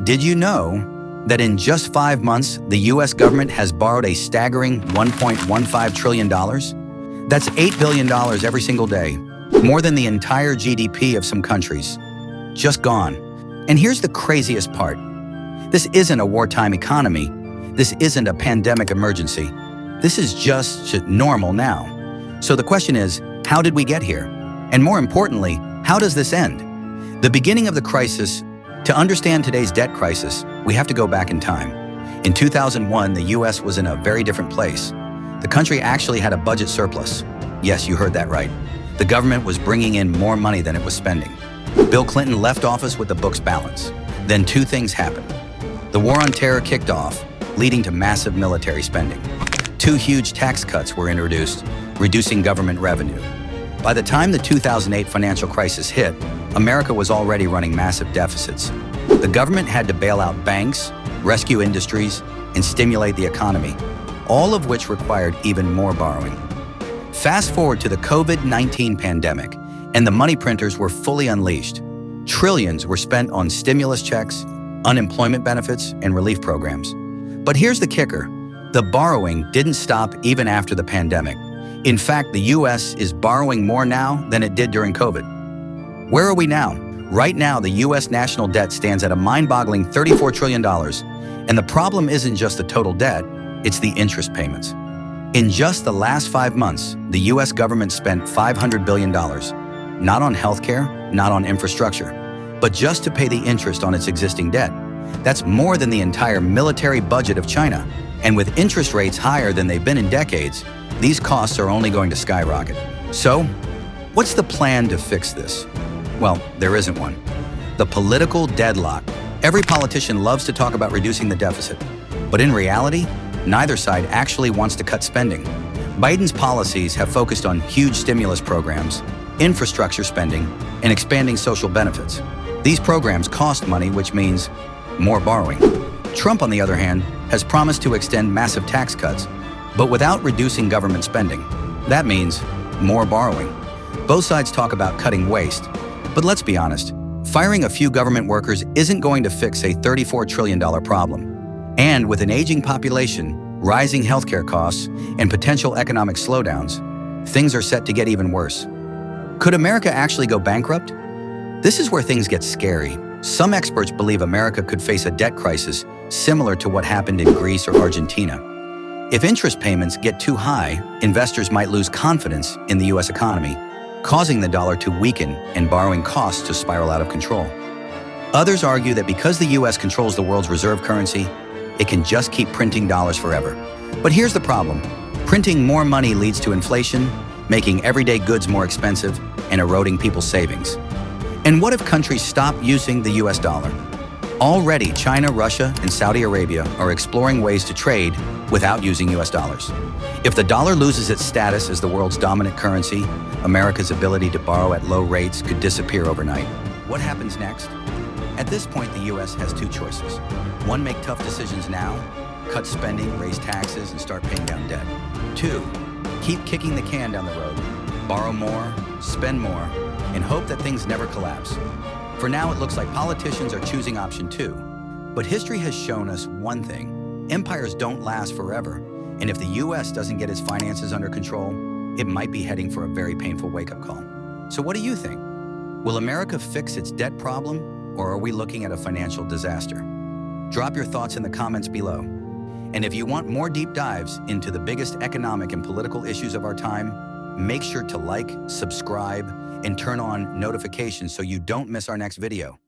Did you know that in just 5 months, the US government has borrowed a staggering $1.15 trillion? That's $8 billion every single day, more than the entire GDP of some countries. Just gone. And here's the craziest part. This isn't a wartime economy. This isn't a pandemic emergency. This is just normal now. So the question is, how did we get here? And more importantly, how does this end? The beginning of the crisis. To understand today's debt crisis, we have to go back in time. In 2001, the US was in a very different place. The country actually had a budget surplus. Yes, you heard that right. The government was bringing in more money than it was spending. Bill Clinton left office with the books balanced. Then two things happened. The war on terror kicked off, leading to massive military spending. Two huge tax cuts were introduced, reducing government revenue. By the time the 2008 financial crisis hit, America was already running massive deficits. The government had to bail out banks, rescue industries, and stimulate the economy, all of which required even more borrowing. Fast forward to the COVID-19 pandemic, and the money printers were fully unleashed. Trillions were spent on stimulus checks, unemployment benefits, and relief programs. But here's the kicker. The borrowing didn't stop even after the pandemic. In fact, the US is borrowing more now than it did during COVID. Where are we now? Right now, the US national debt stands at a mind-boggling $34 trillion. And the problem isn't just the total debt, it's the interest payments. In just the last 5 months, the US government spent $500 billion, not on healthcare, not on infrastructure, but just to pay the interest on its existing debt. That's more than the entire military budget of China. And with interest rates higher than they've been in decades, these costs are only going to skyrocket. So, what's the plan to fix this? Well, there isn't one. The political deadlock. Every politician loves to talk about reducing the deficit, but in reality, neither side actually wants to cut spending. Biden's policies have focused on huge stimulus programs, infrastructure spending, and expanding social benefits. These programs cost money, which means more borrowing. Trump, on the other hand, has promised to extend massive tax cuts, but without reducing government spending. That means more borrowing. Both sides talk about cutting waste, but let's be honest, firing a few government workers isn't going to fix a $34 trillion problem. And with an aging population, rising healthcare costs, and potential economic slowdowns, things are set to get even worse. Could America actually go bankrupt? This is where things get scary. Some experts believe America could face a debt crisis similar to what happened in Greece or Argentina. If interest payments get too high, investors might lose confidence in the US economy, causing the dollar to weaken and borrowing costs to spiral out of control. Others argue that because the US controls the world's reserve currency, it can just keep printing dollars forever. But here's the problem. Printing more money leads to inflation, making everyday goods more expensive, and eroding people's savings. And what if countries stop using the US dollar? Already, China, Russia, and Saudi Arabia are exploring ways to trade without using US dollars. If the dollar loses its status as the world's dominant currency, America's ability to borrow at low rates could disappear overnight. What happens next? At this point, the US has two choices. One, make tough decisions now, cut spending, raise taxes, and start paying down debt. Two, keep kicking the can down the road, borrow more, spend more, and hope that things never collapse. For now, it looks like politicians are choosing option two. But history has shown us one thing. Empires don't last forever. And if the US doesn't get its finances under control, it might be heading for a very painful wake-up call. So what do you think? Will America fix its debt problem, or are we looking at a financial disaster? Drop your thoughts in the comments below. And if you want more deep dives into the biggest economic and political issues of our time, make sure to like, subscribe, and turn on notifications so you don't miss our next video.